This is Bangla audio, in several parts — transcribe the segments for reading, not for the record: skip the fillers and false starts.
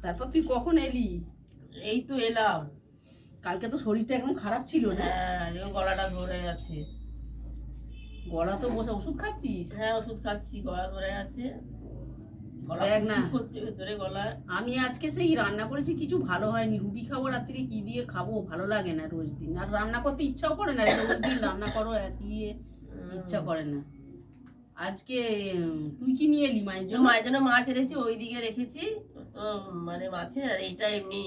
তারপর তুই কখন এলি? এই তো এলাম। কালকে তো শরীরটা একদম খারাপ ছিল না? হ্যাঁ, গলাটা ধরে আছে। গলা তো বসে ওষুধ খাচ্ছিস? হ্যাঁ, ওষুধ খাচ্ছি, গলা ধরে আছে। দেখ না, ভেতরে গলা। আমি আজকে সেই রান্না করেছি, কিছু ভালো হয়নি। রুটি খাবো রাত্রে, কি দিয়ে খাবো ভালো লাগে না রোজ দিন। আর রান্না করতে ইচ্ছাও করে না, রোজ দিন রান্না করো দিয়ে ইচ্ছা করে না। আজকে তুই কি নিয়ে এলি মায়ের জন্য? মায়ের জন্য মাছ এনেছি, ওইদিকে রেখেছি তো, মানে মাছের। আর এইটা এমনি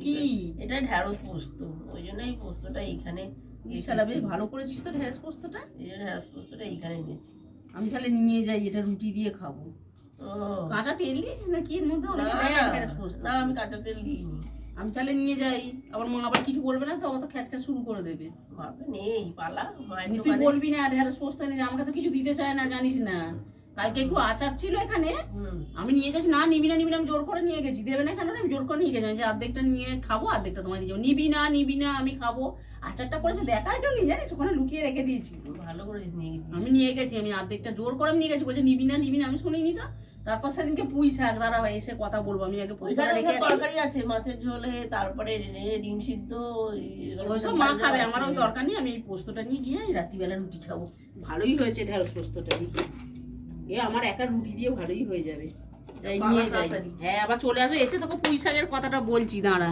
কি? এটা ঢ্যাঁড়স পোস্ত, ওই জন্য এই পোস্তটা এইখানে। শালা বেশ ভালো করেছিস তো ঢ্যাঁড়স পোস্তটা। এই জন্য ঢ্যাঁড়স পোস্তটা এইখানে এনেছি। আমি তাহলে নিয়ে যাই, এটা রুটি দিয়ে খাবো। কাঁচা তেল দিয়েছিস না কি এর মধ্যে? না, আমি কাঁচা তেল দিইনি। আমি তাহলে নিয়ে যাই, আবার মা আবার কিছু বলবে না তো? আবার তো খ্যাচখ্যাচ শুরু করে দেবে। মা তো নেই, পালা। তুই বলবি না ঢ্যাঁড়স পোস্ত নিয়ে, আমাকে তো কিছু দিতে চায় না, জানিস না। কালকে একটু আচার ছিল এখানে, আমি নিয়ে গেছি। না নিবি না, আমি জোর করে নিয়ে গেছি। দেবে না কেন? আমি জোর করে নিয়ে গেছি যে অর্ধেকটা নিয়ে খাবো, অর্ধেকটা তোমায় দিয়ে যাবো। নিবি না আমি খাবো। আচারটা করেছে দেখাই তো নি, জানিস ওখানে লুকিয়ে রেখে দিয়েছিল। ভালো করে নিয়ে গেছি। আমি নিয়ে গেছি, আমি অর্ধেকটা জোর করে নিয়ে গেছি। বলছে নিবি না, আমি শুনিনি তো। তারপর সেদিনকে পুঁই শাক, দাঁড়া এসে কথা বলবো। আমি আগে তরকারি আছে, মাছের ঝোলে, তারপরে ডিম সিদ্ধ, ওইসব মা খাবে, আমার ওই দরকার নেই। আমি এই পোস্তটা নিয়ে গিয়ে রাত্রিবেলা রুটি খাবো। ভালোই হয়েছে ঢেঁড়স পোস্তটা, এ আমার একা রুটি দিয়ে ভালোই হয়ে যাবে। যাই নিয়ে যাই। হ্যাঁ, আবার চলে আসো, এসে তোকে পুঁই শাকের কথাটা বলছি, দাঁড়া।